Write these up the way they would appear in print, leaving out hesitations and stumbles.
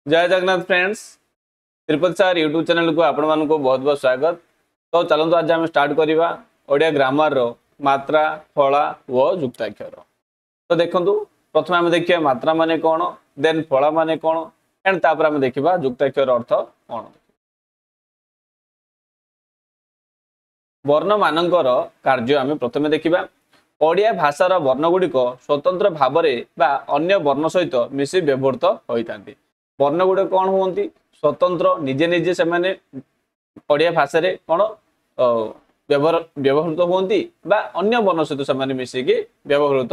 जय Jagannath friends Tirupati sir YouTube channel को आपण मानक बहुत बहुत स्वागत। तो चलते आज आम स्टार्ट करवा ओडिया ग्रामर रो मात्रा फला व युक्ताक्षर। तो देखो प्रथम आम देखिए मात्रा माने कौन देन फला माने कौन एंड तापर आम देखा युक्ताक्षर अर्थ कौन। वर्ण मानकर कार्य आम प्रथम देखा। ओडिया भाषार वर्ण गुड़िक स्वतंत्र भाव अन्य वर्ण सहित मिसी व्यवहृत होता। वर्ण गुड़े कौन हमें स्वतंत्र निजे निजे से माने ओडिया भाषा रे कौन व्यवहृत होती अन्य वर्ण सहित से मिसिकी व्यवहृत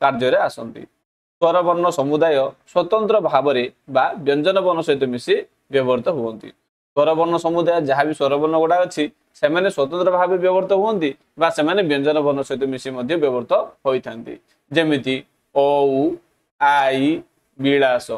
कार्य आसती। स्वर वर्ण समुदाय स्वतंत्र भाव व्यंजन वर्ण सहित मिसी व्यवहृत होती। स्वर वर्ण समुदाय जहाँ भी स्वर वर्ण गुड़ा अच्छी से स्वतंत्र भाव व्यवहृत होती से व्यंजन वर्ण सहित मिसी व्यवहृत होती। जमिति औ आई विलास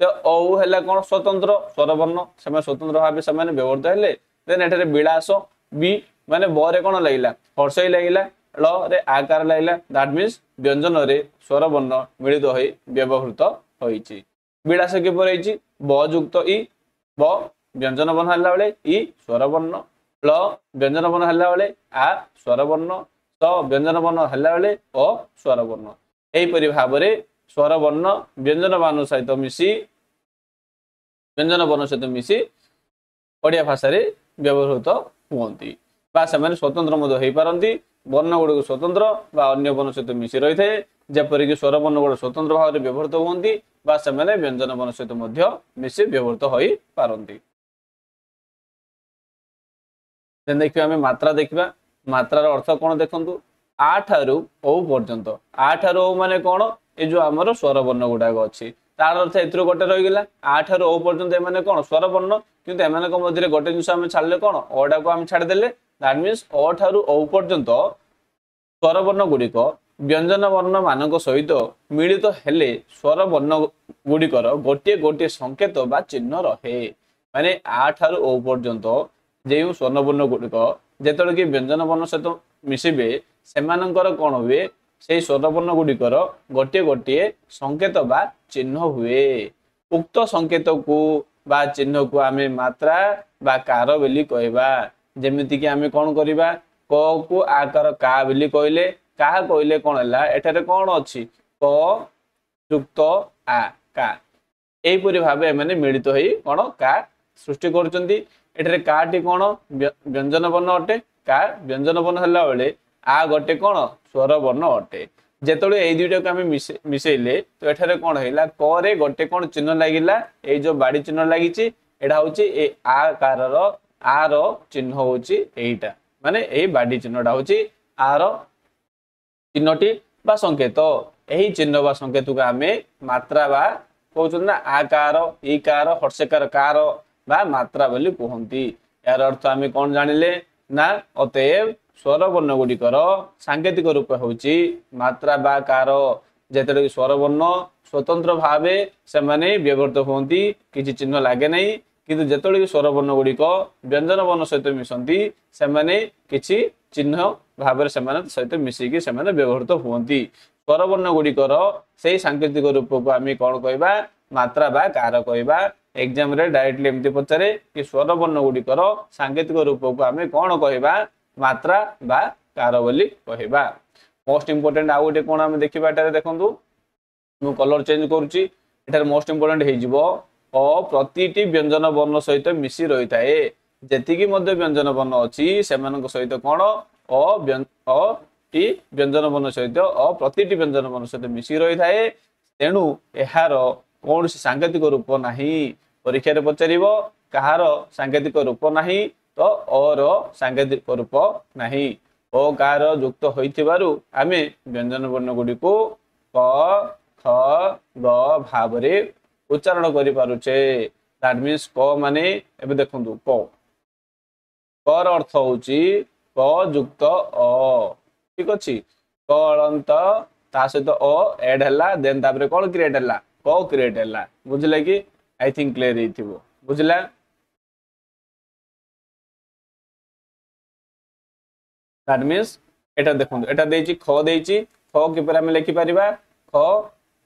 तो औ है कौन स्वतंत्र स्वर वर्ण से स्वतंत्र भाव से व्यवहृत हेले। देन एठारे विलास बी माने ब रे कौन लगिला हर्षई लगिला ल रे आकार लगिला दैट मीन्स व्यंजन रे स्वर वर्ण मिलित हो व्यवहृत होइछि। विलास किपर होइछि ब युक्त इ ब व्यंजन वर्ण हल्ला बेले इ स्वर वर्ण ल व्यंजन वर्ण हल्ला बेले आ स्वर वर्ण स व्यंजन वर्ण हल्ला बेले अ स्वर वर्ण। एहिपरि भाव रे स्वर वर्ण व्यंजन वर्ण सहित मिसी व्यंजन वर्ण सहित मिसी ओडिया भाषा रे व्यवहृत हुअन्ति बा से स्वतंत्र मध्य हो पारती। वर्ण गुड़िक स्वतंत्र अन्य वर्ण सहित मिसी रही है जेपरिक स्वर वर्ण गुड़ स्वतंत्र भाव में व्यवहृत हुअन्ति बा से व्यंजन वर्ण सहित मिसी व्यवहृत हो पारती। देखिए आम मात्रा देखा। मात्रार अर्थ कौन देखु आ ठारू ओ पर्यंत आ ठारू ओ माने कौन ये जो आमर स्वर वर्ण गुड़ाक अच्छी तार अर्थ ए गोटे रहीगला आ ठारू ओ पर्यंत एम कौन स्वर वर्ण किंतु एम मध्य गोटे जिन आम छाड़े कौन अड़ा को आम छाड़देले दैट मीन्स अ ठारू ओ पर्यंत स्वर वर्ण गुड़िक व्यंजन वर्ण मान सहित मिलित हेले स्वर वर्ण गुड़िकर गोटे गोटे संकेत बा चिन्ह रहे। माने आ ठारू ओ पर्यंत जो स्वर्ण वर्ण गुड़िक जेतले कि व्यंजन वर्ण सहित मिसिबे सेमानंकर कौन हुए से स्वर वर्ण गुड़िकर गोटे गोटे संकेत बा चिन्ह हुए। उक्त संकेत को बा चिन्ह को आमे मात्रा बा कार बोली कहबा। जेमिति कि आमे कौन करिबा क को आकार का बोली कहले का कहले कौन हैला एठारे कौन अछि क युक्त आ का एहिपरि भाव एमाने मिलित होई कौन का सृष्टि करचंती। एठारे काटी कौन व्यंजन वर्ण अटे का व्यंजन वर्ण हल्ला बेले आ गोटे कौन स्वर वर्ण अटे। जेतले एई दुईटा को आमे मिसेइले तो एठारे कौन हैला क रे गोटे कौन चिन्ह लागिला ए जो बाड़ी चिन्ह लागिछि एडा होछि ए आकारर आर चिन्ह होछि एइटा माने एई बाड़ी चिन्हटा होछि आर चिन्हटी बा संकेत। एही चिन्ह बा संकेत को आमे मात्रा बा कहउछन ना आकार ईकार हर्षकार कार बा मात्रा बोली कहंती। यार अर्थ आमे कौन जानिले ना अतएव स्वर वर्ण गुड़िकर सांकेतिक रूप होची मात्रा बा कार। जेतले स्वर वर्ण स्वतंत्र भावे से माने व्यवहृत होती किछि चिन्ह लागे नहीं किंतु जेतले स्वर वर्ण गुड़िक व्यंजन वर्ण सहित मिसंती से माने किछि चिन्ह भाव सहित मिसिकी से व्यवहृत होती। स्वर वर्ण गुड़िकर से सांकेतिक रूप को आम कौन कहबा मात्रा बा कार कहबा। एग्जाम रे डायरेक्टली एमती पचारे कि स्वर वर्ण गुड़िकर सांकेतिक रूप को आम कौन कहबा मात्रा बा कार बोली कहबा। मोस्ट इंपोर्टेंट आउ गोटे कौन आम देखा एटारे देखंतु मु कलर चेंज करूची एटारे मोस्ट इंपोर्टेंट हे जिवो अ प्रतिटी व्यंजन वर्ण सहित मिसी रही थाए। जेतिकी मध्य व्यंजन वर्ण अछि सेमानक सहित कौन अ टी व्यंजन वर्ण सहित प्रतिटी व्यंजन वर्ण सहित मिसी रही थाए। तेणु एहार कौन सांकेतिक रूप नाही परीक्षा रे पचारिबो कहार सांकेतिक रूप नाही तो और सांकेतिक रूप नाही ओ कार युक्त होइथिबारु आमे व्यंजन वर्ण गुडी को क ख ग भाव रे उच्चारण करि पारुचे। दैट मीन्स क माने एबे देखंतु क कर अर्थ होची क युक्त अ ठीक अछि। क अलंत ता सहित अ ऐड हला देन तापरे कोन क्रिएट हला क क्रिएट हला बुझले कि आई थिंक क्लियर हेथिबो बुझला। दैट मीन्स एटा देखंतु एटा देछि ख देछि ख किपर हम लिखि परिबा ख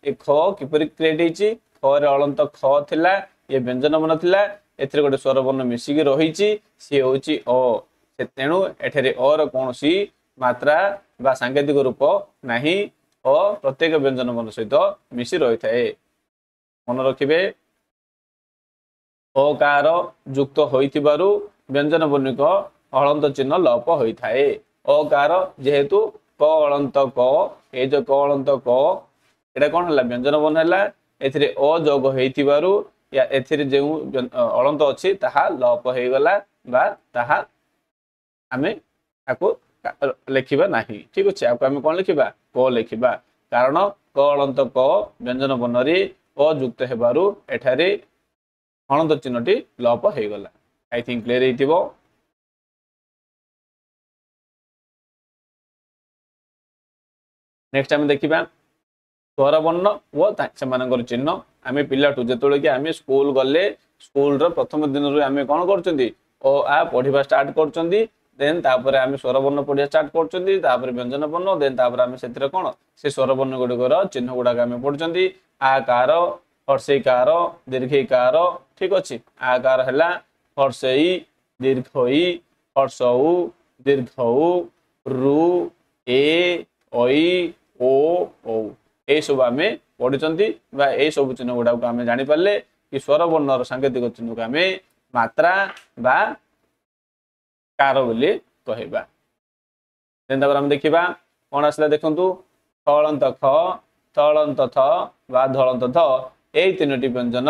ए ख किपर क्रिएट हेछि ख रे अलंत ख थिला ये व्यंजन वर्ण थिला एथिरे गोटे स्वर वर्ण मिसिकी रहिछि सी होछि अ से तेणु एठरे अ र कोनोसी मात्रा बा सांकेतिक रूप नाही अ प्रत्येक व्यंजन वर्ण सहित मिसी रही थाए मन रखिबे अकार युक्त होइथिबारु व्यंजन वर्णिक हलंत चिन्ह लोप होइथाए अकार जेहेतु क हलंत क ए जो क हलंत क एटा कोन हला व्यंजन वर्ण हला एथिरे अ जोग होइथिबारु या एथिरे जे हलंत अछि ताहा लोप होई गला बा ताहा आमे ताको लिखिबा नाही ठीक अछि आपको आमे कोन लिखिबा क लिखिबा कारण क हलंत क व्यंजन वर्ण रे अ युक्त हेबारु एठारे हलंत चिन्हटी लोप हो गला आई थिंक क्लियर हेतिबो नेक्स्ट आमे देखिबा स्वर वर्ण वो सेमानकर चिन्ह आमे पिलाटू जेतोले कि आमे स्कूल गले स्कूल रो प्रथम दिन रो आमे कोन करचंदी ओ आ पढिबा स्टार्ट करचंदी देन तापर आमे स्वर वर्ण पढिया स्टार्ट करचंदी तापर व्यंजन वर्ण देन तापर आमे सेतिर कोन से स्वर वर्ण गुडकर चिन्ह गुडा आमे पढचंदी आकार हर्षईकार दीर्घईकार ठीक अछि आकार हला हर्षई दीर्घई हर्षऊ दीर्घऊ रु ए ओई ओ ओ ए सब आमे पढिचंदी बा ए सब चिन्ह गुडा को आमे जानि पाले कि स्वर वर्ण रो सांकेतिक चिन्ह को आमे मात्रा बा कार बोली कहबा देन तापर हम देखिबा कोन आसला देखंतु थलंत ख थलंत थ बा धलंत ध एई तीनोटी व्यंजन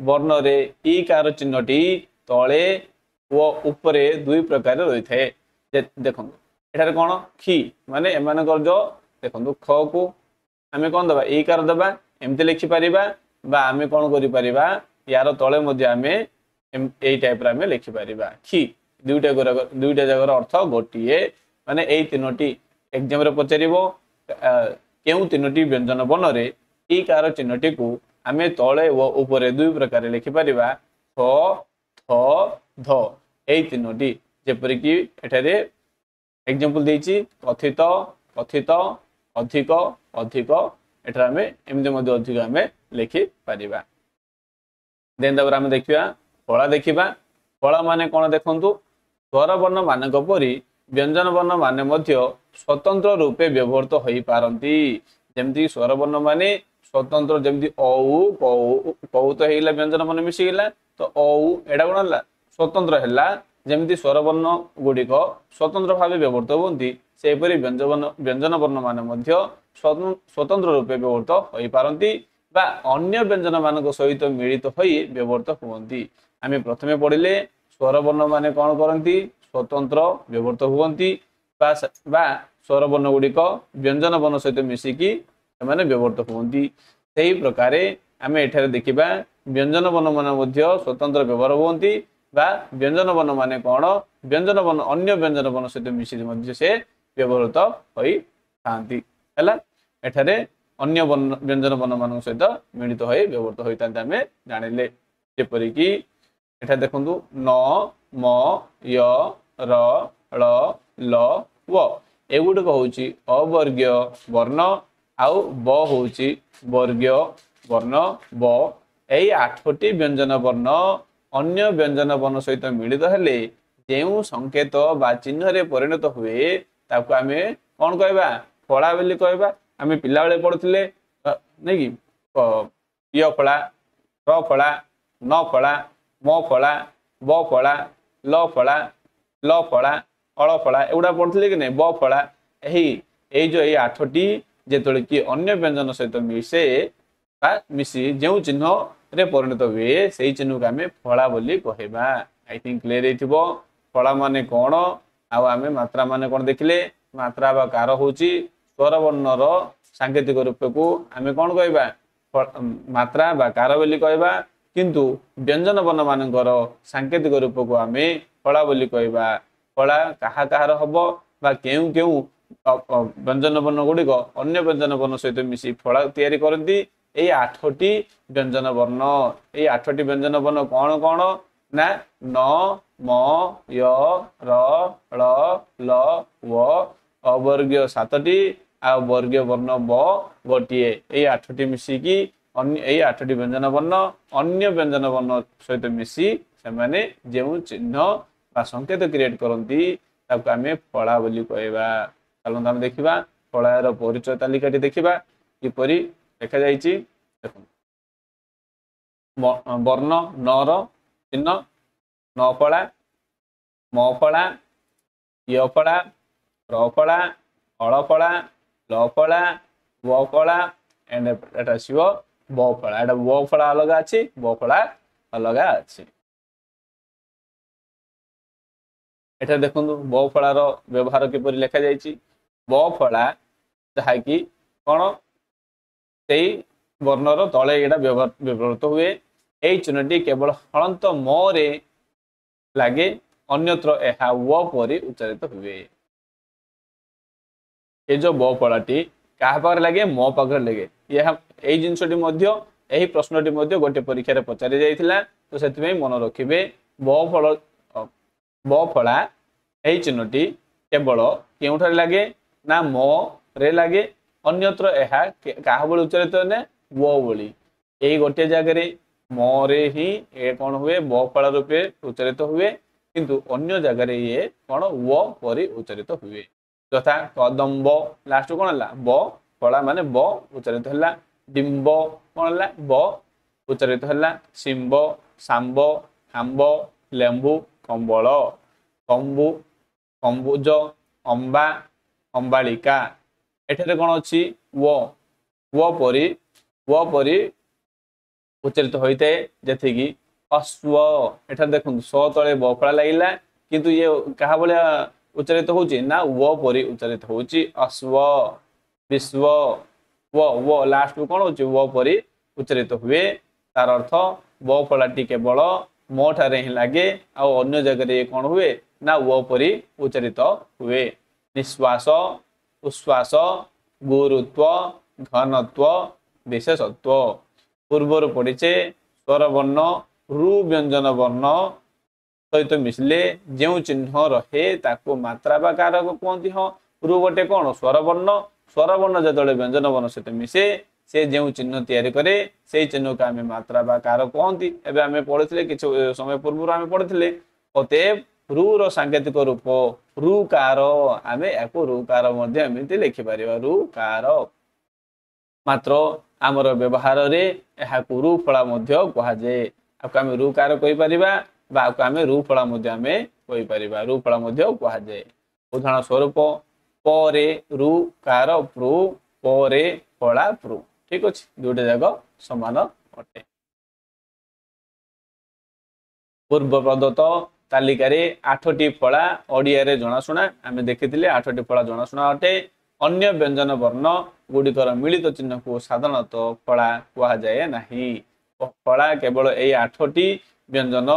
वर्ण रे ई कार चिन्हटी तळे व ऊपरे दुई प्रकार रही थाए देखंतु एठारे कोन खी माने एमानकर जो देखंतु ख को आमे कोन दबा ई कार दबा एमते लिखि परिबा बा आमे कोन करि परिबा यार तळे मध्ये आमे एई टाइप रा आमे लिखि परिबा खी दुईटा जगर अर्थ गोटिए माने एई तीनोटी एग्जाम रे पचारिबो केउ तीनोटी व्यंजन वर्ण रे ई कार चिन्हटी को आमे तळे व ऊपरे दुई प्रकार लिखि परिबा थ थ ध एई तीनोटी जेपरि कि एठारे एग्जांपल देछि कथित कथित अधिक अधिक एठारे आमे एमदे मध्ये अधिक आमे लिखि परिबा देन तापर आमे देखिबा फळा देखिबा फळा माने कोन देखंतु स्वर वर्ण मानक परि व्यंजन वर्ण माने मध्य स्वतंत्र रूपे व्यवहृत होई पारंती जेमति स्वर वर्ण माने स्वतंत्र जेमति औ कौ तो हेला व्यंजन वर्ण मिसी गेला तो औ एडा कोन हला स्वतंत्र हला जेमति स्वर वर्ण गुडिक स्वतंत्र भावे व्यवहृत होंती सेपरि व्यंजन वर्ण माने मध्य स्वतंत्र रूपे व्यवहृत होई पारंती बा अन्य व्यंजन मानक सहित मिलित होई व्यवहृत होंती आमे प्रथमे पढिले स्वर वर्ण माने कोन करंती स्वतंत्र व्यवहृत होंती बा स्वर वर्ण गुडिक व्यंजन वर्ण सहित मिसिकी माने व्यवहृत होंती सेही प्रकारे आमे एठारे देखिबा व्यंजन वर्ण माने मध्य स्वतंत्र व्यवहार होंती बा व्यंजन वर्ण माने कोन व्यंजन वर्ण अन्य व्यंजन वर्ण सहित मिसी मध्य से व्यवहृत होई थांती हला एठारे अन्य व्यंजन वर्ण मान सहित मिलित होई व्यवहृत होई थांते आमे जानिले जेपरि कि एठा देखंतु न म य र ळ ल व एगुड होउची अवर्गीय वर्ण आउ ब होउची वर्गीय वर्ण ब एई 8टी व्यंजन वर्ण अन्य व्यंजन वर्ण सहित मिलित हेले जेउ संकेत बा चिन्ह रे परिणत हुए ताको आमे कोन कहबा फळा बोली कहबा आमे पिला बेले पढुथिले नै कि य फळा र फळा न फळा म फळा ब फळा ल फळा ल फळा अळ फळा एउडा पढुथिले कि नै ब फळा एई जो एई 8टी जेतोले कि अन्य व्यंजन सहित मिसे बा मिसी जेउ चिन्ह रे परिणत हुए सेही चिन्ह को आमे फळा बोली कहबा आई थिंक क्लियर हेतिबो फळा माने कोन आ आमे मात्रा माने कोन देखिले मात्रा बा कार होउची स्वर वर्ण रो सांकेतिक रूप को आमे कोन कहबा मात्रा बा कार बोली कहबा किंतु व्यंजन वर्ण मानकर सांकेतिक रूप को आमे फळा बोली कहबा फळा काहा काहार हबो बा केउ केउ व्यंजन वर्ण गुडिक अन्य व्यंजन वर्ण सहित मिसी फळा तयारी करंती एई 8टी व्यंजन वर्ण एई 8टी व्यंजन वर्ण कोन कोन ना न म य र ळ ल व अवर्गीय 7टी आ वर्गीय वर्ण ब गोटिए एई 8टी मिसी की अन्य एई 8टी व्यंजन वर्ण अन्य व्यंजन वर्ण सहित मिसी से माने जेउ चिन्ह बा संकेत क्रिएट करंती ताको आमे फला बोली कहबा। चलो हम देखिबा फलार परिचय तालिकाटी देखिबा किपरि देखा जायछि। देखो वर्ण नर चिन्ह न फला म फला य फला र फला अळ फला ल फला व फला एंड एटा शिव ब फला। एटा व फला अलग अछि ब फला अलग अछि। एटा देखंतु ब फलार व्यवहार किपरि लिखा जायछि। ब फला जहा कि कोन सेई वर्णर तळे एटा व्यवहृत हुए। एई चिन्हटी केवल हलंत म रे लागे अन्यत्र एहा व परि उच्चारित हुए। ये जो ब फलाटी कहा पाखरे लगे मो पाखरे लगे यह एई जिंसटी मध्य एही प्रश्नटी मध्य गोटे परीक्षा रे पचारि जाइथिला। तो सेति में मन रखिबे ब फला एही चिन्हटी केवल केउठारे लागे ना मो रे लागे अन्यत्र एहा कहा बोली उच्चारित ने वो बोली। एही गोटे जगह रे मो रे ही ए कोन हुए ब फला रूपे उच्चारित हुए किंतु अन्य जगह रे ये कोन वो परि उच्चारित हुए। तथा कदम्ब लास्ट कोन हला ब फला माने ब उच्चारित हला। डिम्ब कोन हला ब उच्चारित हला। सिंब सांब आंब लेंबू कंबल कंबु कंबुज अंबा अंबालिका एठारे कोन अछि वो परि उच्चारित होइते जेथि कि अश्व। एठारे देखंतु स तळे ब फला लागिला किंतु ये कहा बोले उच्चारित होउची ना वो परि उच्चारित होउची अश्व विश्व वो लास्ट को कोन होउची वो परि उच्चारित हुए। तार अर्थ ब फलाटी केवल म ठारे ही लागे आ अन्य जगह रे कोन हुए ना वो परि उच्चारित हुए। निश्वास उश्वास गुरुत्व घनत्व विशेषत्व पूर्वर पड़िचे स्वर वर्ण रु व्यंजन वर्ण सहित मिसले जो चिन्ह रहे ताको मात्रा बा कारक कहती। हाँ रु गोटे कौन स्वर वर्ण जो व्यंजन वर्ण सहित मिसे से जो चिन्ह तैयारी करे से चिन्ह को आम मात्रा बा कारक कहती। एबे आमे पढ़िथिले किछ समय पूर्व आमे पढ़िथिले अतएव रु रो सांकेतिक रूप रुकार आमे याको रुकार मध्ये एमिति लिखि परिबा रुकार। मात्र आमर व्यवहार रे एहाकु रु फला मध्ये कहा जाय। आको आमे रुकार कहि परिबा बा आको आमे रु फला मध्ये आमे कहि परिबा रु फला मध्ये कहा जाय। उदाहरण स्वरूप परे रुकार प्रु परे फला प्रु ठीक अछि दुटे जाक समान अटे। पूर्व प्रदत्त तालिकारे 8टी फला ओडिया रे जणाशुना आमे देखिथिले 8टी फला जणाशुना अटे। अन्य व्यंजन वर्ण गुड़िकर मिलित चिन्ह को साधारणतः फला कहा जाए नाही। फला केवल एई 8टी व्यंजन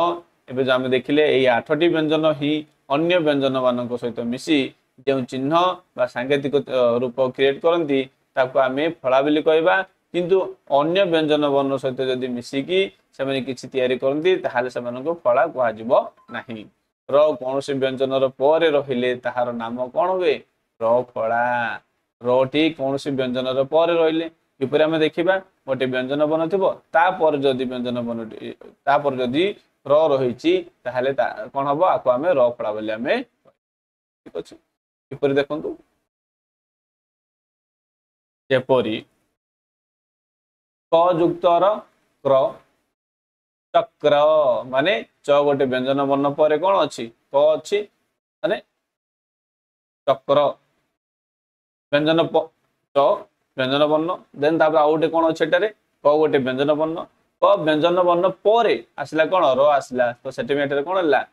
एबे जो आमे देखिले एई 8टी व्यंजन ही अन्य व्यंजन मानक सहित मिसी जो चिन्ह बा सांकेतिक रूप क्रिएट करंती ताको आमे फला बोली कहबा। किंतु अन्य व्यंजन वर्ण सहित जदि मिसिकी सेमाने किछि तयारी करंती ताहाले सेमानको फला कहा जिवो नाही। र कोनोसी व्यंजन र परे रहिले ताहार नाम कोन हुए र फला। रटी कोनोसी व्यंजन र परे रहिले किपरि आमे देखिबा गोटे व्यंजन वर्ण थिबो तापर जदि व्यंजन वर्ण तापर जदि र रहिछि ताहाले कोन हबो आको आमे र फला बोली आमे ठीक अछि। किपरि देखंतु जेपरि क युक्त र क्र चक्र माने च गोटे व्यंजन वर्ण परे कोन अछि क अछि माने चक्र व्यंजन च व्यंजन वर्ण देन तापर आ गोटे कोन अछि एटारे क गोटे व्यंजन वर्ण क व्यंजन वर्ण परे आसिला कोन र आसिला तो सेटि एटारे कोन हला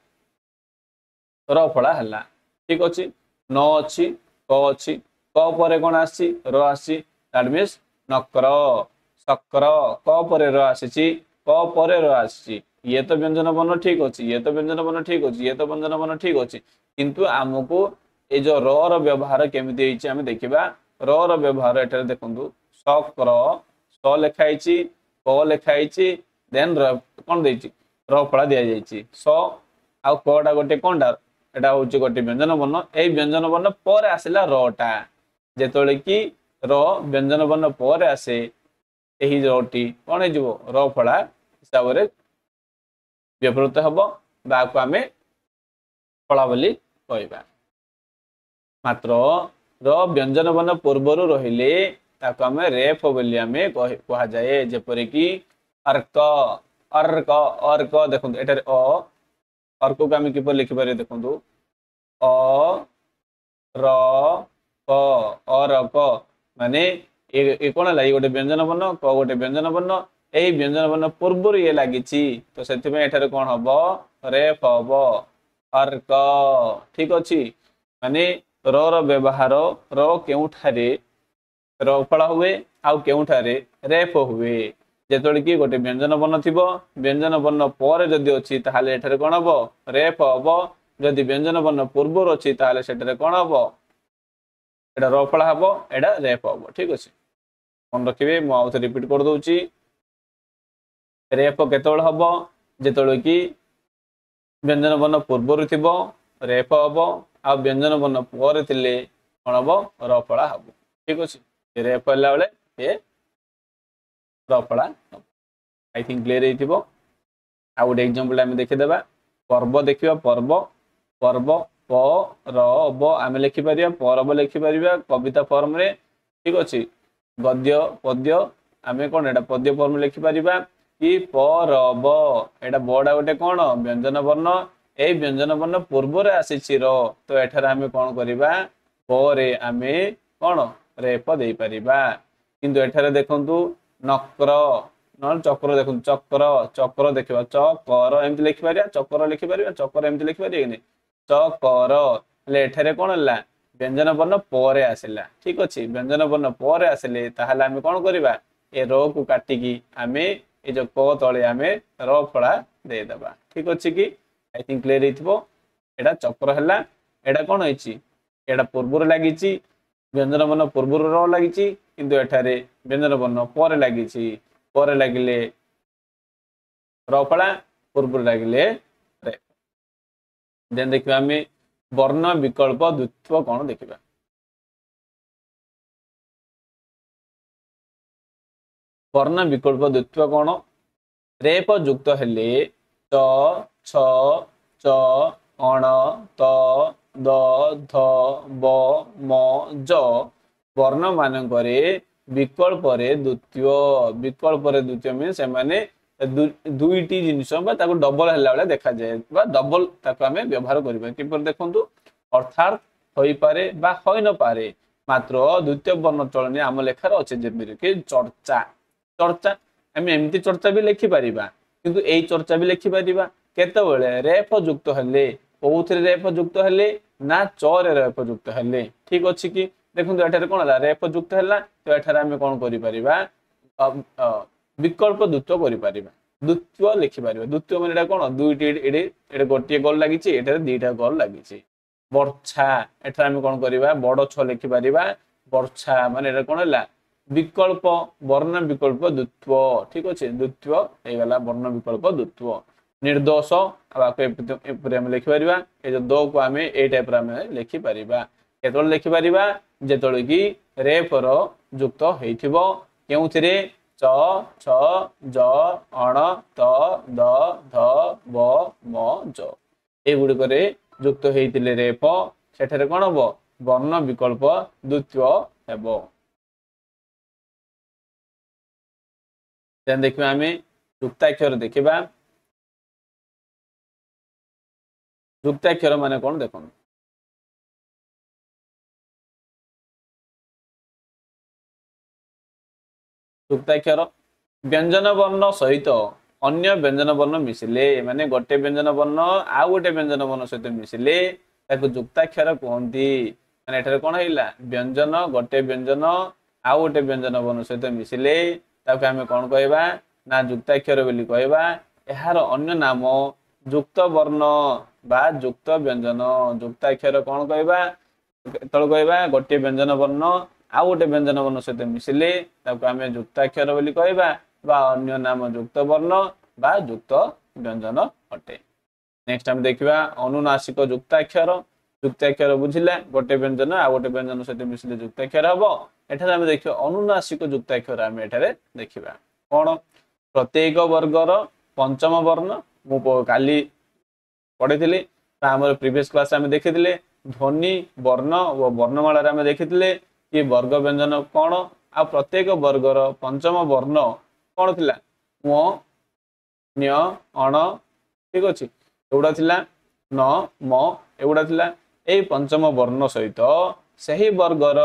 र फला हला ठीक अछि। न अछि क अछि क परे कोन आसी र आसी दैट मींस नक्र सक्र क परे र आसीची क परे र आसीची ये तो व्यंजन वर्ण ठीक अछि ये तो व्यंजन वर्ण ठीक अछि ये तो व्यंजन वर्ण ठीक अछि। किंतु हमको ए जो र र व्यवहार केमिति होइछि हम देखिबा। र र व्यवहार एटारे देखंतु सक्र स लेखाइछि क लेखाइछि देन र कोन दैछि र फला दिया जाइछि स आ कटा गोटे कोनटा एटा होछि गोटे व्यंजन वर्ण ए व्यंजन वर्ण पर आसिला रटा जेतोले कि र व्यंजन वर्ण पर आसे ଏହି ରଟି कौन हो र फला हिसाब से व्यवहृत हम बाको आम फला बोली कहबा मात्र र व्यंजन वर्ण पूर्वर रहिले ताको आम रेफ बोली आम कह जाए जेपरिक अर्क अर्क अर्क देखो एटारे अर्क को आम किपर लिखिपर देखो अ र क अरक माने ये कौन है गोटे व्यंजन वर्ण क गोटे व्यंजन वर्ण यही व्यंजन वर्ण पूर्व ये लगी तो से कौन हम रेफ हम अर्क ठीक अच्छे माने र व्यवहार र केउठारे र फला हुए आउ केउठारे रेफ हुए जेतोले कि गोटे व्यंजन वर्ण थी व्यंजन वर्ण पर जदि अच्छी ताहले एठारे कौन हम रेफ हम जदि व्यंजन वर्ण पूर्वर अच्छी ताहले सेठारे कौन हम एटा र फला हम एटा रेफ हम ठीक अच्छे मन रखिए मुझे रिपीट कर दूची रेफ केतोल हम जेतोले कि व्यंजन वर्ण पूर्वर थी रेफ हम आ व्यंजन वर्ण पर थिले कौन हम र फला हम ठीक अच्छे रेफ हला बेले ये र फला हम आई थिंक क्लियर होइथिबो आ गोटे एग्जांपल आम देखिदेबा पर्व देखिबा पर्व पर्व प र ब आम लिखि परिया पर्व लिखि परिया कविता फॉर्म रे ठीक अच्छे गद्य पद्य आम कौन एटा पद्य फॉर्म लिखि परिबा कि परब एटा बड़ा गोटे कौन व्यंजन वर्ण ए व्यंजन वर्ण पूर्व आसी रो तो एठार आम कौन करवा परे आम कौन रेप दे परिबा किंतु एठार देखंतु नक्र न चक्र देखो चक्र चक्र देखा चकर एमती लिखिपर चक्र लिखिपर चक्र एमती लिखिपर कि नहीं चकर हेल्ले एठारे कौन है व्यंजन वर्ण पर आसला ठीक अच्छे व्यंजन वर्ण पर आसिले ताहले आम कौन करवा ए रो को काटिकी आम ये जो क तले आम र फला देदेबा ठीक अच्छे कि आई थिंक क्लियर होता चक्र है एटा कौन है पूर्व लगी व्यंजन वर्ण पूर्व र लगी किंतु एठारे व्यंजन वर्ण पर लगी पर लगिले र फला पूर्व लगिले रे देन देखिबा आम वर्ण विकल्प द्वित्व कौन देखिबा वर्ण विकल्प द्वित्व कौन रेप युक्त हेले च छ च अण त द ध ब म ज वर्ण मानक विकल्प द्वितीय मीन से माने दुईटी जिनिस डबल है देखा जाए डबल आम व्यवहार कर देखु अर्थात हो पारे बा हो न पारे मात्र द्वितीय वर्ण चलनी आम लेखार अच्छे जमीन चर्चा चर्चा आम एमती चर्चा भी लिखिपर किंतु यही चर्चा भी लिखिपर केतबेले रेफ युक्त हेले कौन रेफ युक्त हेले ना चरे रेफ युक्त हेले ठीक अच्छे कि देखो एठारे कौन है रेफ युक्त है तो एठार आम कौन कर विकल्प द्वित्व कर द्वित्व लिखिपर द्वित्व मान कौन दुईटी गोटे गोल लगी दीटा गोल लगी वर्षा एठार आम कौन करवा बड़ छ लिखिपर वर्षा मान कौन है विकल्प वर्ण विकल्प द्वित्व ठीक अच्छे द्वित्व होगा वर्ण विकल्प द्वित्व निर्दोष लिखिपर ये जो दो को आम ए टाइप लिखिपर केतल लिखिपर जेतले कि रेफ युक्त होउथिरे च छ ज अण त द ध ब म ज ए गुड़िक युक्त होइतिले रेफ सेठारे कौन हम वर्ण विकल्प द्वित्व हेब देखिए आम युक्ताक्षर देखा युक्ताक्षर माने कौन देखो युक्ताक्षर व्यंजन वर्ण सहित अन्य व्यंजन वर्ण मिसिले माने गोटे व्यंजन वर्ण आउ गोटे व्यंजन वर्ण सहित मिसिले युक्ताक्षर कहती माने एठारे कौन है व्यंजन गोटे व्यंजन आउ गोटे व्यंजन वर्ण सहित मिसिले आम कौन कहवा ना युक्ताक्षर बोली कहवा यार अन्य नाम युक्त वर्ण बा युक्त व्यंजन युक्ताक्षर कौन कहवा कहवा गोटे व्यंजन वर्ण आउ गोटे व्यंजन वर्ण सहित मिसिले आम युक्ताक्षर बोली कहवा बा अन्य नाम युक्त वर्ण बा युक्त व्यंजन अटे नेक्स्ट आम देखा अनुनासिक युक्ताक्षर ଯୁକ୍ତାକ୍ଷର ବୁଝିଲା गोटे व्यंजन आ गोटे व्यंजन सहित मिसिले ଯୁକ୍ତାକ୍ଷର हबो एठारे आमे देखियो अनुनासिक ଯୁକ୍ତାକ୍ଷର आमे एठारे देखिबा कोन प्रत्येक वर्गर पंचम वर्ण मु काली पढ़ी आमर प्रीवियस क्लास आमे देखिथिले ध्वनि वर्ण और वर्णमाला आमे देखिथिले कि वर्ग व्यंजन कौन आ प्रत्येक वर्गर पंचम वर्ण कौन थिला म न्य अण ठीक अच्छे एगुड़ा थिला न म एगुड़ा थिला ए पंचम वर्ण सहित सही वर्गर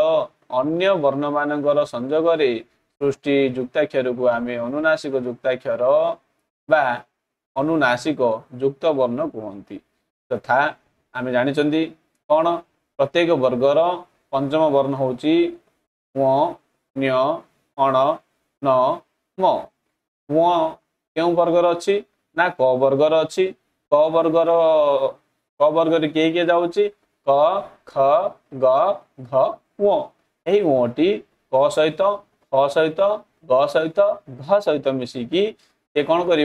अन्य वर्ण मानकर संयोग सृष्टि युक्ताक्षर को आम अनुनासिक युक्ताक्षर बा अनुनासिक युक्त वर्ण कहती तथा आम जानी कौन प्रत्येक वर्गर पंचम वर्ण हूँ म न्य अण न म क्यों वर्गर अच्छी ना क वर्गर अच्छी क वर्गर किए किए जाऊँगी क ख ग घ ङ यही टी क सहित ख सहित ग सहित घ सहित मिसिकी ये कौन कर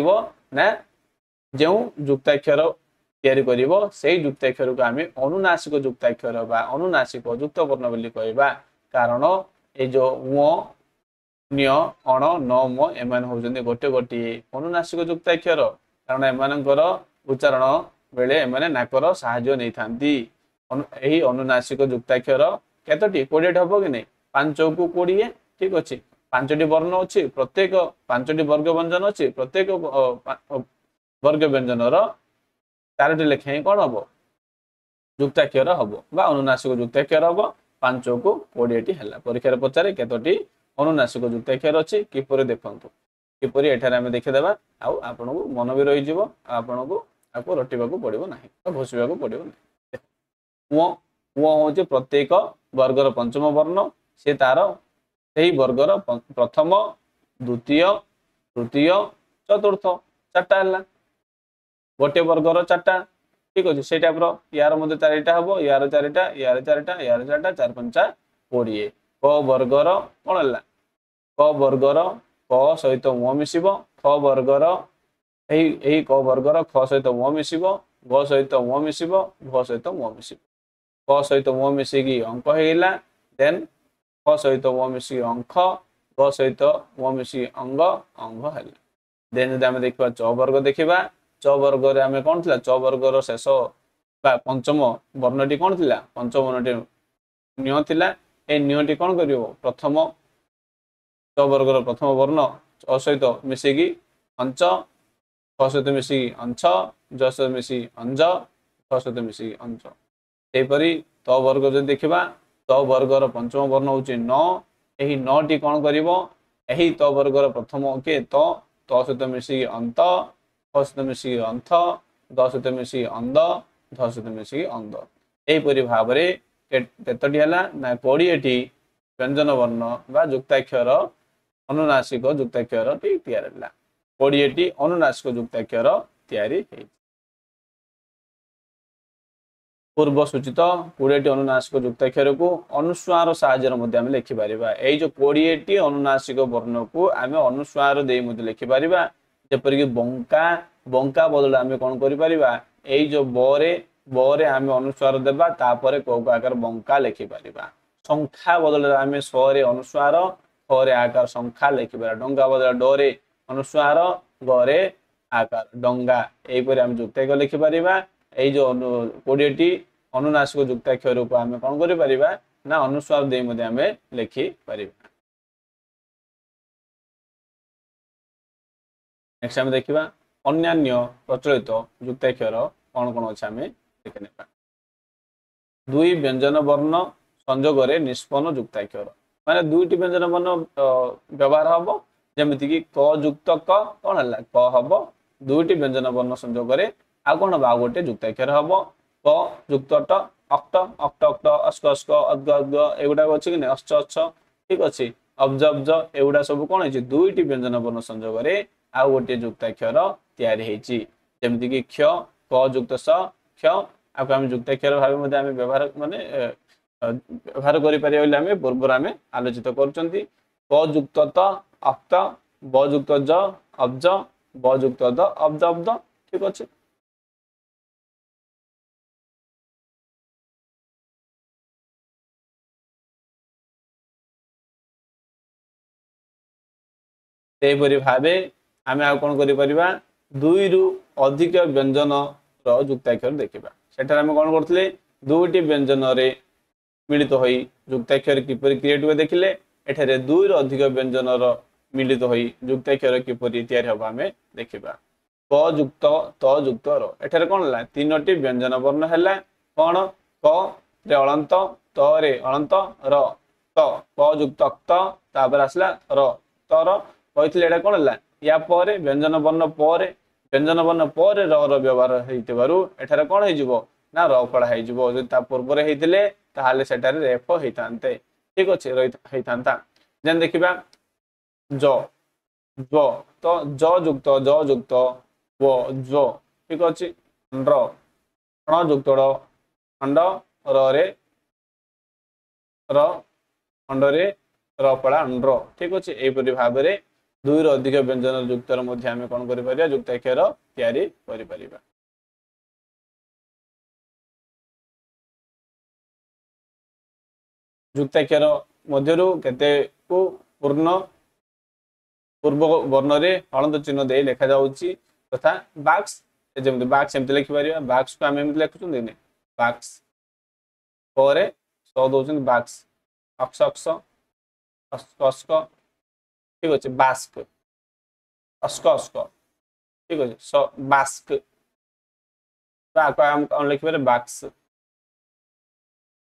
जो युक्ताक्षर तैयारी करिवो सेही युक्ताक्षर को आम अनुनासिक युक्ताक्षर बा अनुनासिक युक्त वर्ण बोली कहबा कारण ये जो न्य अण न म एमान होउजंदी गोटे गोटे अनुनासिक युक्ताक्षर कारण एमानकर उच्चारण बेले एमाने नाकर साहाय्य नै थांती एही अनुनासिक युक्ताक्षर केतोटी 20 हबो कि नै 5 को 20 ठीक अछि 5टी वर्ण अछि प्रत्येक 5टी वर्ग व्यंजन अछि प्रत्येक वर्ग व्यंजन रो 4टी लेखे कोन हबो युक्ताक्षर हबो बा अनुनासिक युक्ताक्षर हबो 5 को 20 टी हला परीक्षा रे पचारे केतोटी अनुनासिक युक्ताक्षर अच्छी किपर देखु किपर एठार आम देखीदेवा आपण को मन भी रही आपण को आपको रटिबा पड़ो ना घोषा पड़ो ना हूँ प्रत्येक वर्गर पंचम वर्ण से तार से वर्गर प्रथम द्वितीय तृतीय चतुर्थ 4टा है गोटे वर्गर 4टा ठीक अच्छे से टाइप यार मध्य 4टा हम यार 4टा यार 4टा यार 4टा 4 5 20 क वर्गर कौन है क वर्गर क सहित म मिसिब ख वर्गर यही क वर्गर ख सहित म मिसिब घ सहित म मिसिब घ सहित म मिसिब क सहित म मिसिकी अंक होगा देन ख सहित म मिसिकी अंक ग सहित म मिसिकी अंग अंग है देन जब आम देखा च वर्ग देखा च वर्ग आम कौन थी च वर्गर शेष पंचम वर्णटी कौन थी पंचम वर्णटी न्य थिला ए न्यटी कौन कर प्रथम च वर्गर प्रथम वर्ण च सहित मिसिकी अंच ख सहित मिसिकी अंछ ज सहित मिसिकी अंज ख सहित मिसिकी अंच सेपरी त वर्ग जो देखा त वर्गर पंचम वर्ण हूँ न यही नटी कौन कर यही त वर्गर प्रथम के त सहित मिसिकी अंत ख सहित मिसिकी अंथ द सहित मिसिकी अंद ध सहित मिसिकी अंद यहीपरि भाव केतोटी है ना 20टी व्यंजन वर्ण बा युक्ताक्षर अनुनासिक युक्ताक्षर तैयारी 20टी अनुनासिक युक्ताक्षर तैयारी पूर्व सूचित 20टी अनुनासिक युक्ताक्षर को अनुस्वार साहाय्य लिखिपर यही जो 20टी अनुनासिक वर्ण को आम अनुस्वार दे लिखिपर जपरिक बंका बंका बदल आम कौन कर जो बरे आम अनुस्वार देवा तापर को आकार बंका लिखिपर संख्या बदल आम सरे अनुस्वार खरे आकार संख्या लिखिपर डंगा बदल डरे अनुस्वार गरे आकार डंगा यहीपर आम युक्ताक्षर लिखिपर यही जो 20टी अनुनासिक युक्ताक्षर को आम कौन कर ना अनुस्वार दे आम लिखिपर नेक्स्ट आम देखा अन्यान्य प्रचलित युक्ताक्षर कौन कौन अच्छे आम देखने दुई व्यंजन वर्ण संयोग निष्पन्न युक्ताक्षर माने दुईटी व्यंजन वर्ण व्यवहार हम जमीक क युक्त क कौन है क हम दुईटी व्यंजन वर्ण संयोग आ कौन हम गोटे युक्ताक्षर हम क युक्त ट अक्ट अक्ट अक्ट अस्क अस्क अद्ग अद्ग एगुड़ा अच्छे कि अश्च अच्छ ठीक अच्छे अब्ज अब्ज एगुड़ा सब कौन है दुईटी व्यंजन वर्ण संयोग आ गोटे युक्ताक्षर तैयारी जमीक क्ष क युक्त स क्ष आपको आम युक्ताक्षर भाव व्यवहार माने व्यवहार करें पूर्व आम आलोचित कर क युक्त त अक्त ब युक्त ज अब्ज ब युक्त द अब्ज अब्द ठीक अच्छे ସେହିପରି ଭାବେ ଆମେ ଆଉ କଣ କରିପାରିବା ଦୁଇରୁ ଅଧିକ ବ୍ୟଞ୍ଜନ ର ଯୁକ୍ତାକ୍ଷର ଦେଖିବା। ସେଠାରେ ଆମେ କଣ କରୁଥିଲେ ଦୁଇଟି ବ୍ୟଞ୍ଜନରେ ମିଳିତ ହୋଇ ଯୁକ୍ତାକ୍ଷର କିପରି କ୍ରିଏଟ ହୁଏ ଦେଖିଲେ। ଏଠାରେ ଦୁଇରୁ ଅଧିକ ବ୍ୟଞ୍ଜନର ମିଳିତ ହୋଇ ଯୁକ୍ତାକ୍ଷର କିପରି ତିଆରି ହେବ ଆମେ ଦେଖିବା। କ ଯୁକ୍ତ ତ ଯୁକ୍ତ ର ଏଠାରେ କଣ ହେଲା ତିନୋଟି ବ୍ୟଞ୍ଜନ ବର୍ଣ୍ଣ ହେଲା କଣ କ ରେ ଅଳନ୍ତ ତ ରେ ଅଳନ୍ତ ର ତ କ ଯୁକ୍ତ କ୍ତ ତାପରେ ଆସିଲା ର ତର କହିଥିଲେ ଏଟା କଣ ହେଲା ୟା ପରେ ବ୍ୟଞ୍ଜନ ବର୍ଣ୍ଣ ପରେ ର ବ୍ୟବହାର ହେଇଥିବାରୁ ଏଠାରେ କଣ ହେଇଯିବ ନା ର ଫଳା ହେଇଯିବ। ଯଦି ତା ପୂର୍ବରେ ହେଇଥିଲେ ତାହେଲେ ସେଠାରେ ରେଫ ହେଇଥାନ୍ତେ। ଠିକ ଅଛି ହେଇଥାନ୍ତା। ଯେନ୍ ଦେଖିବା ଜ ଜ ତ ଜ ଯୁକ୍ତ ବ ଜ ଠିକ ଅଛି ର ଣ ଯୁକ୍ତ ଡ଼ ଖଣ୍ଡ ରରେ ର ଖଣ୍ଡରେ ର ଫଳା ଣ୍ଡ ଠିକ ଅଛି। ଏହିପରି ଭାବରେ ଦୁଇରୁ ଅଧିକ ବ୍ୟଞ୍ଜନ ଯୁକ୍ତର ମଧ୍ୟ ଆମେ କଣ କରିପାରିବା ଯୁକ୍ତାକ୍ଷର ତିଆରି କରିପାରିବା। ଯୁକ୍ତାକ୍ଷର ମଧ୍ୟରୁ କେତେକୁ ପୂର୍ବ ବର୍ଣ୍ଣରେ ହଳନ୍ଦ ଚିହ୍ନ ଦେଇ ଲେଖାଯାଉଛି ତଥା ବାକ୍ସ ଯେମିତି ବାକ୍ସ ଏମିତି ଲେଖିପାରିବା। ବାକ୍ସକୁ ଆମେ ଏମିତି ଲେଖୁଛନ୍ତି ବାକ୍ସ ପରେ ସ ଦଉଛନ୍ତି ବାକ୍ସ ଅକ୍ସ ଅକ୍ସ ଅସ୍କ ଠିକ ଅଛି ବାସ୍କ ଅସ୍କ ଅସ୍କ ଠିକ ଅଛି ବାସ୍କ କଣ ଲେଖିପାରିବା ବାକ୍ସ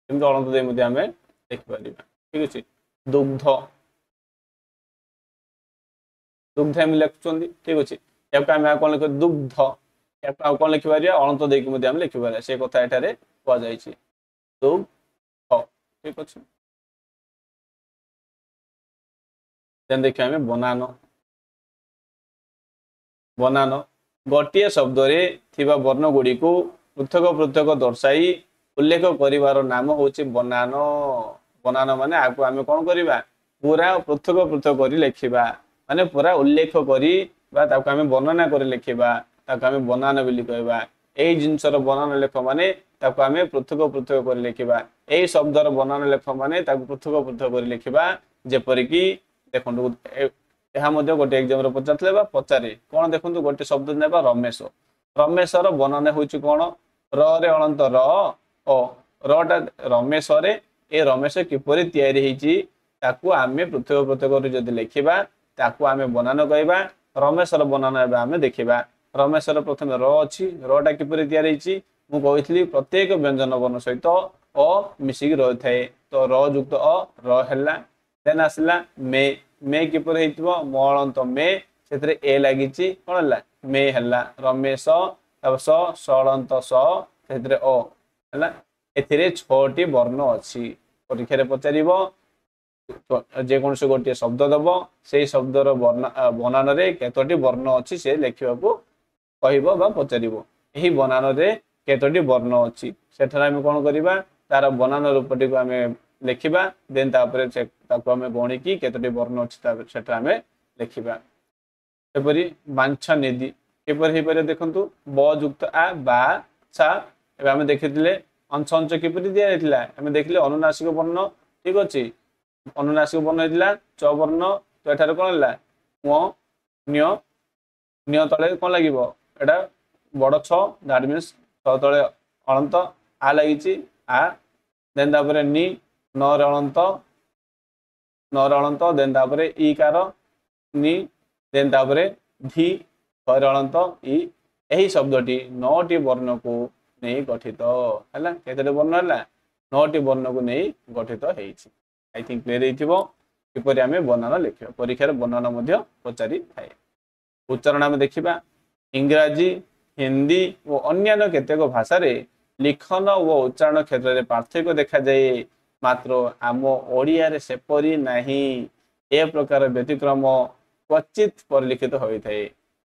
ଏମିତି ଅଳନ୍ତ ଦେଇ ମଧ୍ୟ ଆମେ ଲେଖିପାରିବା। ଠିକ ଅଛି ଦୁଗ୍ଧ ଦୁଗ୍ଧ ଏମିତି ଲେଖୁଛନ୍ତି ଠିକ ଅଛି। ଏହାକୁ ଆମେ ଆଉ କଣ ଲେଖିବା ଦୁଗ୍ଧ ଏହାକୁ ଆଉ କଣ ଲେଖିପାରିବା ଅଳନ୍ତ ଦେଇକି ମଧ୍ୟ ଆମେ ଲେଖିପାରିବା। ସେ କଥା ଏଠାରେ କୁହାଯାଇଛି ଦୁଗ୍ଧ ଠିକ ଅଛି। ଦେଖିବା ଆମେ ବନାନ ବନାନ ଗୋଟିଏ ଶବ୍ଦରେ ଥିବା ବର୍ଣ୍ଣ ଗୁଡିକୁ ପୃଥକ ପୃଥକ ଦର୍ଶାଇ ଉଲ୍ଲେଖ କରିବାର ନାମ ହଉଛି ବନାନ। ବନାନ ମାନେ ଆକୁ ଆମେ କଣ କରିବା ପୁରା ପୃଥକ ପୃଥକ କରି ଲେଖିବା ମାନେ ପୁରା ଉଲ୍ଲେଖ କରି ବା ତାକୁ ଆମେ ବର୍ଣ୍ଣନା କରି ଲେଖିବା ତାକୁ ଆମେ ବନାନ ବୋଲି କହିବା। ଏଇ ଜିନିଷର ବନାନ ଲେଖ ମାନେ ତାକୁ ଆମେ ପୃଥକ ପୃଥକ କରି ଲେଖିବା। ଏଇ ଶବ୍ଦର ବନାନ ଲେଖ ମାନେ ତାକୁ ପୃଥକ ପୃଥକ କରି ଲେଖିବା। ଯେପରିକି ଦେଖନ୍ତୁ ଏହା ମଧ୍ୟ ଗୋଟେ ଏକ୍ସାମ୍ରେ ପଚାରିଥିଲେ ବା ପଚାରେ କଣ ଦେଖନ୍ତୁ ଗୋଟେ ଶବ୍ଦ ନେବା ରମେଶ। ରମେଶର ବନାନ ହେଉଛି କଣ ର ରେ ଅଳନ୍ତ ର ଓ ରଟା ରମେଶରେ ଏ ରମେଶ କିପରି ତିଆରି ହେଇଛି ତାକୁ ଆମେ ପୃଥକ ପୃଥକ କରି ଯଦି ଲେଖିବା ତାକୁ ଆମେ ବନାନ କହିବା। ରମେଶର ବନାନ ଏବେ ଆମେ ଦେଖିବା। ରମେଶର ପ୍ରଥମେ ର ଅଛି ରଟା କିପରି ତିଆରି ହେଇଛି ମୁଁ କହିଥିଲି ପ୍ରତ୍ୟେକ ବ୍ୟଞ୍ଜନ ବର୍ଣ୍ଣ ସହିତ ଅ ମିଶିକି ରହିଥାଏ ତ ର ଯୁକ୍ତ ଅ ର ହେଲା। ଦେନ୍ ଆସିଲା ମେ ମେ କିପରି ହେଇଥିବ ମ ଅଳନ୍ତ ମେ ସେଥିରେ ଏ ଲାଗିଛି କଣ ହେଲା ମେ ହେଲା। ରମେଶ ସ ଅଳନ୍ତ ସ ସେଥିରେ ଅ ହେଲା। ଏଥିରେ 6ଟି ବର୍ଣ୍ଣ ଅଛି। ପରୀକ୍ଷାରେ ପଚାରିବ ଯେକୌଣସି ଗୋଟିଏ ଶବ୍ଦ ଦବ ସେଇ ଶବ୍ଦର ବନାନରେ କେତୋଟି ବର୍ଣ୍ଣ ଅଛି ସେ ଲେଖିବାକୁ କହିବ ବା ପଚାରିବ। ଏହି ବନାନରେ କେତୋଟି ବର୍ଣ୍ଣ ଅଛି ସେଠାରେ ଆମେ କଣ କରିବା ତାର ବନାନ ରୂପଟିକୁ ଆମେ ଲେଖିବା। ଦେନ୍ ତାପରେ ତାକୁ ଆମେ ଗଣିକି କେତୋଟି ବର୍ଣ୍ଣ ଅଛି ସେଟା ଆମେ ଲେଖିବା। ଏପରି ବାଞ୍ଛନିଧି କିପରି ହେଇପାରିବ ଦେଖନ୍ତୁ ବ ଯୁକ୍ତ ଆ ବା ସା ଏବେ ଆମେ ଦେଖିଥିଲେ ଅଂଶ ଅଂଶ କିପରି ଦିଆଯାଇଥିଲା ଆମେ ଦେଖିଲେ ଅନୁନାସିକ ବର୍ଣ୍ଣ ଠିକ ଅଛି। ଅନୁନାସିକ ବର୍ଣ୍ଣ ହେଇଥିଲା ଚ ବର୍ଣ୍ଣ ତ ଏଠାରେ କଣ ହେଲା ନ୍ୟ ତଳେ କଣ ଲାଗିବ ଏଟା ବଡ ଛ ଦ୍ୟାଟ୍ ମିନ୍ସ ଛ ତଳେ ଅଳନ୍ତ ଆ ଲାଗିଛି ଆ ଦେନ୍ ତାପରେ ନି ନ ରେ ଅଳନ୍ତ ଦେନ୍ ତାପରେ ଇ କାର ନି ଦେନ୍ ତାପରେ ଧି ରେ ଅଳନ୍ତ ଇ। ଏହି ଶବ୍ଦଟି 9ଟି ବର୍ଣ୍ଣକୁ ନେଇ ଗଠିତ ହେଲା। କେତେଟି ବର୍ଣ୍ଣ ହେଲା 9ଟି ବର୍ଣ୍ଣକୁ ନେଇ ଗଠିତ ହେଇଛି। ଆଇ ଥିଙ୍କ କ୍ଲିୟର ହେଇଥିବ କିପରି ଆମେ ବନାନ ଲେଖିବା। ପରୀକ୍ଷାରେ ବନାନ ମଧ୍ୟ ପଚାରିଥାଏ। ଉଚ୍ଚାରଣ ଆମେ ଦେଖିବା ଇଂରାଜୀ ହିନ୍ଦୀ ଓ ଅନ୍ୟାନ୍ୟ କେତେକ ଭାଷାରେ ଲିଖନ ଓ ଉଚ୍ଚାରଣ କ୍ଷେତ୍ରରେ ପାର୍ଥକ୍ୟ ଦେଖାଯାଏ ମାତ୍ର ଆମ ଓଡ଼ିଆରେ ସେପରି ନାହିଁ। ଏ ପ୍ରକାର ବ୍ୟତିକ୍ରମ କ୍ୱଚିତ ପରିଲିଖିତ ହୋଇଥାଏ।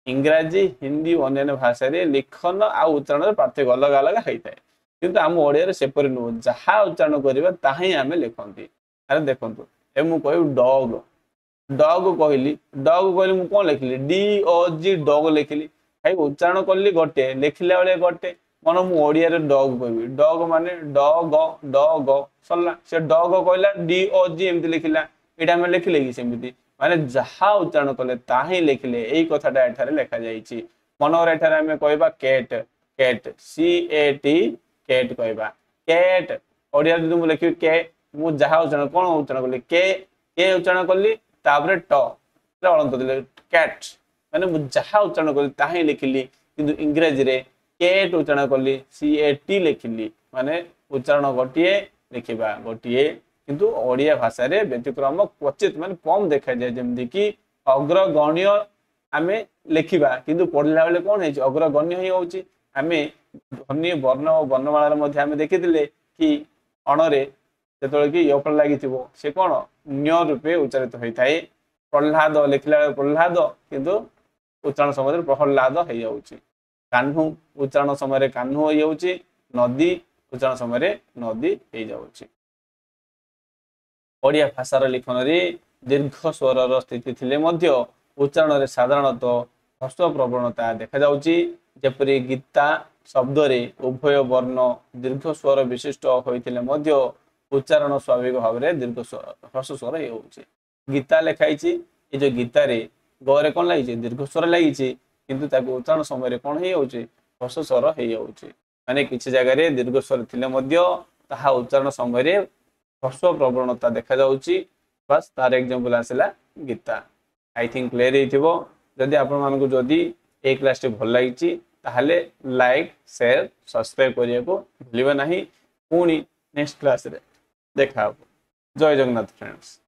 ଇଂରାଜୀ ହିନ୍ଦୀ ଓ ଅନ୍ୟାନ୍ୟ ଭାଷାରେ ଲିଖନ ଆଉ ଉଚ୍ଚାରଣରେ ପାର୍ଥକ୍ୟ ଅଲଗା ଅଲଗା ହେଇଥାଏ କିନ୍ତୁ ଆମ ଓଡ଼ିଆରେ ସେପରି ନୁହଁ ଯାହା ଉଚ୍ଚାରଣ କରିବା ତାହା ହିଁ ଆମେ ଲେଖନ୍ତି। ଆରେ ଦେଖନ୍ତୁ ଏ ମୁଁ କହିବି ଡଗ କହିଲି ମୁଁ କଣ ଲେଖିଲି ଡି ଓ ଜି ଡଗ ଲେଖିଲି ଭାଇ ଉଚ୍ଚାରଣ କଲି ଗୋଟେ ଲେଖିଲା ବେଳେ ଗୋଟେ କଣ ମୁଁ ଓଡ଼ିଆରେ ଡଗ କହିବି ଡଗ ମାନେ ଡଗ ସରିଲା। ସେ ଡଗ କହିଲା ଡି ଓ ଜି ଏମିତି ଲେଖିଲା ଏଇଟା ଆମେ ଲେଖିଲେ କି ସେମିତି माने जहा उच्चारण कले ताही लिखले एई कथाटा एठारे लेखा जाईची मनोर एठारे हमें कहबा cat cat C A T cat कहबा कैट ओडिया जदि मु लिखि के मु जहा उच्चारण कोन उच्चारण कली के उच्चारण कली तापरे ट अलंत दिले कैट माने मु जहा उच्चारण कली ताही लिखली किंतु इंग्रजी रे कैट उच्चारण कली सी ए टी लिखली माने उच्चारण गोटिए लिखिबा गोटिए किंतु ओडिया भाषा रे व्यतिक्रम क्वचित माने कम देखा जाय जेमदि कि अग्रगण्य आमे लिखिबा किंतु पढ़ला बेले कोन है अग्रगण्य ही होउची आमे ध्वनि वर्ण और वर्णमाला मध्ये आमे देखिथिले कि अणरे जेतोले कि यपर लागिथिबो से कोन न्य रूपे उच्चारित होइथाय प्रह्लाद लिखला प्रह्लाद किंतु उच्चारण समय प्रह्लाद हो जाउची कान्हू उच्चारण समय कान्हू हो जाउची नदी उच्चारण समय नदी हो जाउची ओडिया भाषार लिखन रे दीर्घ स्वर स्थिति थिले मध्य उच्चारण रे साधारणतः ह्रस्व प्रवणता देखा जाउची जेपरि गीता शब्द रे उभय वर्ण दीर्घ स्वर विशिष्ट होइथिले मध्य उच्चारण स्वाभाविक भाव रे दीर्घ ह्रस्व स्वर होउची गीता लेखाइची ए जो गीता रे गरे कोन लागिची दीर्घ स्वर लागिची किंतु ताको उच्चारण समय रे कोन हे होउची ह्रस्व स्वर हे होउची माने किछि जगह रे दीर्घ स्वर थिले मध्य ताहा उच्चारण समय रे ह्रस्व प्रवणता देखा जाउची बस तार एग्जांपल आसला गीता आई थिंक क्लियर हेतिबो जदि आपण मानको जदि ए क्लास टे भल लागिची ताहले लाइक शेयर सब्सक्राइब करिया को भूलिबा नाही पुनी नेक्स्ट क्लास रे देखा जय जगन्नाथ फ्रेंड्स।